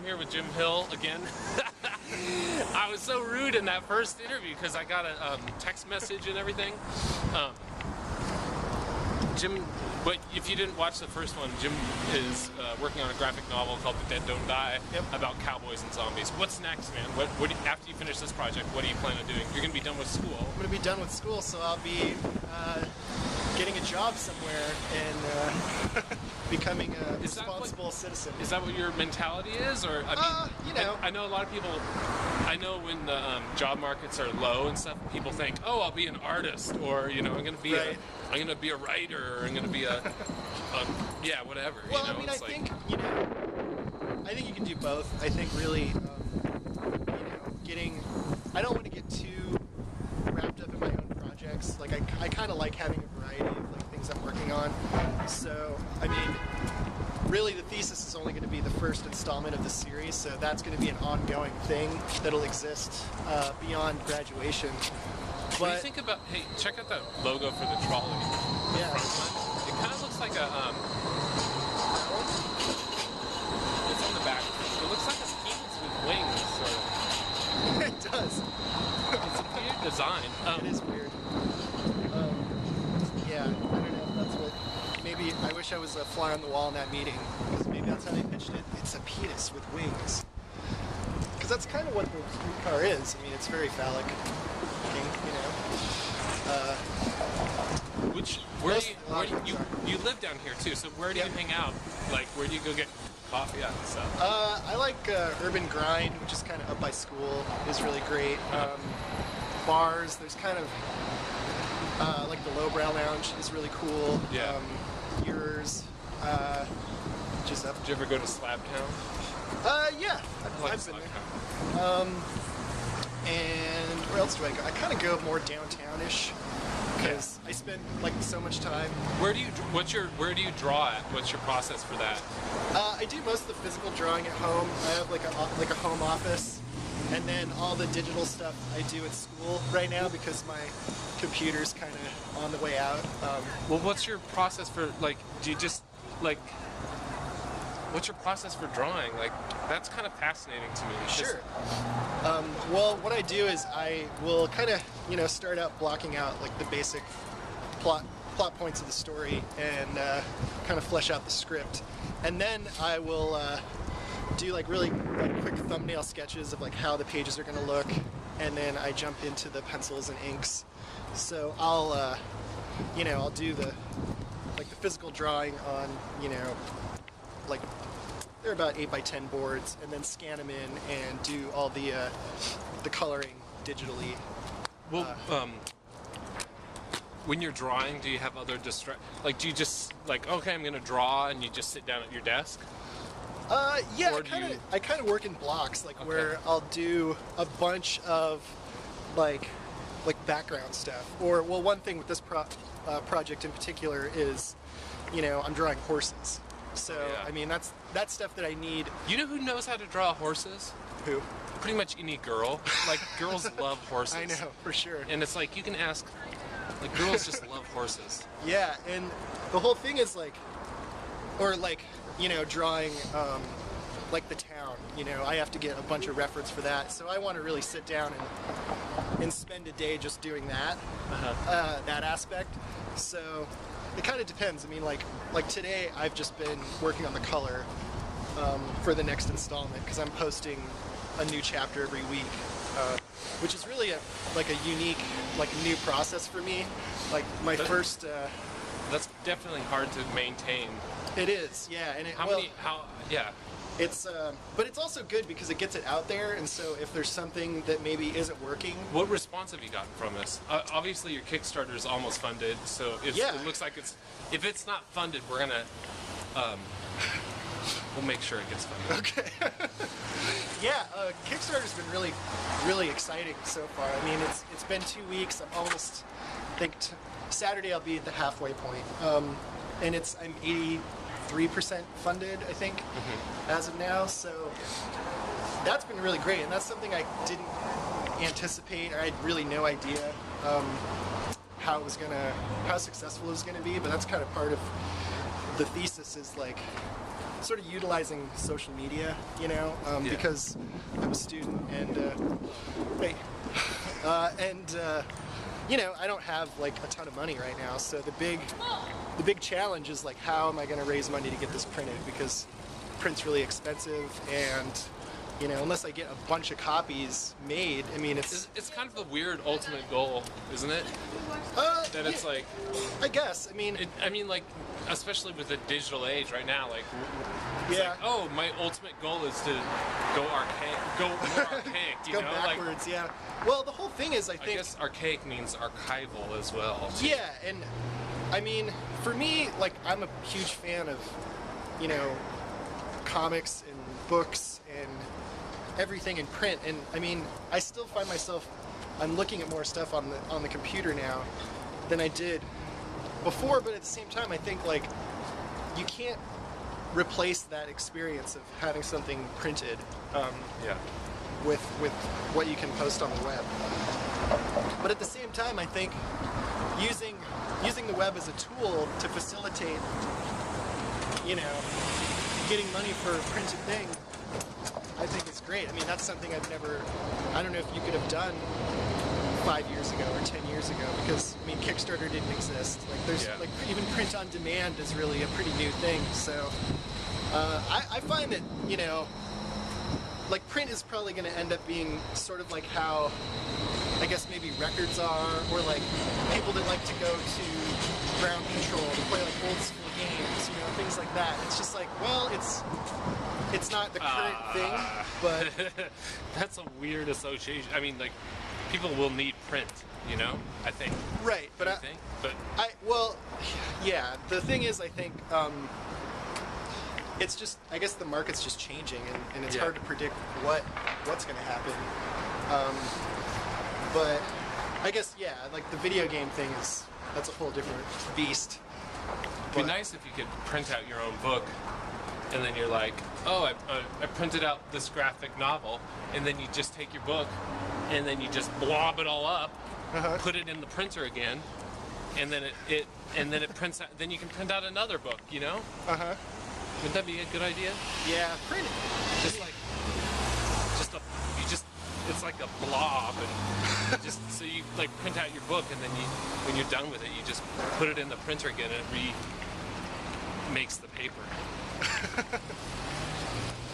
here with Jim Hill again. I was so rude in that first interview because I got a text message and everything. Jim, but if you didn't watch the first one, Jim is working on a graphic novel called The Dead Don't Die about cowboys and zombies. What's next, man? What after you finish this project, what do you plan on doing? You're going to be done with school. I'm going to be done with school, so I'll be getting a job somewhere and becoming a responsible citizen. Is that what your mentality is? Or I mean, you know, I know a lot of people. I know when the job markets are low and stuff, people think, "Oh, I'll be an artist," or I'm going to be I'm going to be a writer, or I'm going to be a yeah, whatever. Well, I mean, I think you can do both. I think really, I don't want to get too wrapped up in my own projects. Like I kind of like having a variety of like things I'm working on. So I mean, really, the thesis is only going to be the first installment of the series. So that's going to be an ongoing thing that'll exist beyond graduation. What do you think about? Hey, check out that logo for the trolley. Yeah. It kind of looks like a it's on the back. It looks like a penis with wings, sort of. It does. It's a weird design. It is weird. Yeah, I don't know if that's what. Maybe I wish I was a fly on the wall in that meeting, because maybe that's how they pitched it. It's a penis with wings. Because that's kind of what the streetcar is. I mean, it's very phallic looking, you live down here too, so where do you hang out? Like, where do you go get coffee at and stuff? I like Urban Grind, which is kind of up by school, is really great. Bars, there's kind of like the Lowbrow Lounge is really cool. Yeah. Yours, just up. Did you ever go to Slab Town? Yeah, I've been there. And where else do I go? I kind of go more downtownish because I spend like so much time. Where do you draw at? What's your process for that? I do most of the physical drawing at home. I have like a home office, and then all the digital stuff I do at school right now because my computer's kind of on the way out. Well, what's your process for like? Do you just like? What's your process for drawing? Like, that's kind of fascinating to me. Sure. Well, what I do is I will kind of, start out blocking out like the basic plot points of the story and kind of flesh out the script. And then I will do like really quick thumbnail sketches of like how the pages are going to look. And then I jump into the pencils and inks. So I'll, I'll do the physical drawing on, like they're about 8x10 boards, and then scan them in and do all the coloring digitally. Well, when you're drawing, do you have other like, do you just like, okay, I'm gonna draw, and you just sit down at your desk? Yeah, I kind of work in blocks, like where I'll do a bunch of like background stuff. Or one thing with this project in particular is, I'm drawing horses. So, I mean, that's stuff that I need. You know who knows how to draw horses? Who? Pretty much any girl. Like, girls love horses. I know, for sure. And it's like, you can ask, like, girls just love horses. Yeah, and the whole thing is like, or like, drawing, like the town, I have to get a bunch of reference for that. So I want to really sit down and spend a day just doing that, that aspect. So it kind of depends. I mean, like today I've just been working on the color for the next installment because I'm posting a new chapter every week, which is really a unique, new process for me. Like my first. That's definitely hard to maintain. It is, yeah. And yeah. It's, but it's also good because it gets it out there, and so if there's something that maybe isn't working... What response have you gotten from this? Obviously your Kickstarter is almost funded, so it looks like if it's not funded, we're gonna, we'll make sure it gets funded. Okay. Yeah, Kickstarter's been really, really exciting so far. I mean, it's been 2 weeks. I'm almost, I think Saturday I'll be at the halfway point, and I'm 83% funded, I think, as of now. So that's been really great, and that's something I didn't anticipate, or I had really no idea how successful it was gonna be. But that's kind of part of the thesis, is like sort of utilizing social media, you know, Yeah. because I'm a student and hey, you know, I don't have like a ton of money right now, so the big challenge is like, how am I going to raise money to get this printed, because print's really expensive, and you know, unless I get a bunch of copies made, I mean, it's It's kind of a weird ultimate goal, isn't it? That it's yeah, like, I guess, I mean, like, especially with the digital age right now, like, it's yeah. like, oh, my ultimate goal is to go more archaic, you Go know? backwards, yeah. Well, the whole thing is, I I think, guess archaic means archival as well. too. yeah, and I mean, for me, like, I'm a huge fan of, you know, comics and books and everything in print, and I mean, I still find myself, I'm looking at more stuff on the computer now than I did before, but at the same time, I think, like, you can't replace that experience of having something printed Yeah. with what you can post on the web. But at the same time, I think using the web as a tool to facilitate, you know, getting money for a printed thing, I think it's great. I mean, that's something I don't know if you could have done 5 years ago or 10 years ago, because I mean, Kickstarter didn't exist. Like, there's Yeah. like, even print on demand is really a pretty new thing. So I find that, you know, like, print is probably going to end up being sort of like how, I guess, maybe records are, or like people that like to go to ground control to play like old school games, you know, things like that. It's just like, well, it's not the current thing, but That's a weird association. I mean, like, people will need print, you know? I think. right. But I think. But well, yeah. The thing is, I think it's just, I guess the market's just changing, and it's Yeah. hard to predict what's going to happen. But I guess, yeah, like the video game thing that's a whole different beast. it'd be nice if you could print out your own book, and then you're like, oh, I printed out this graphic novel, and then you just take your book, and then you just blob it all up, Uh-huh. put it in the printer again, and then it prints out. Then you can print out another book, you know? Uh-huh. Wouldn't that be a good idea? Yeah, print. Just like, it's like a blob, and so you like print out your book, and then when you're done with it, you just put it in the printer again, and it makes the paper.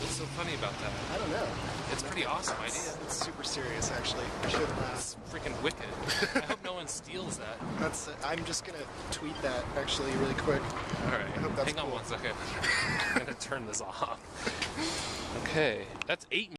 What's so funny about that? I don't know. It's a pretty awesome idea. It's super serious, actually. I should It's freaking wicked. I hope no one steals that. I'm just gonna tweet that actually really quick. All right, I hope that's hang on cool. 1 second. I'm gonna turn this off. Okay, that's 8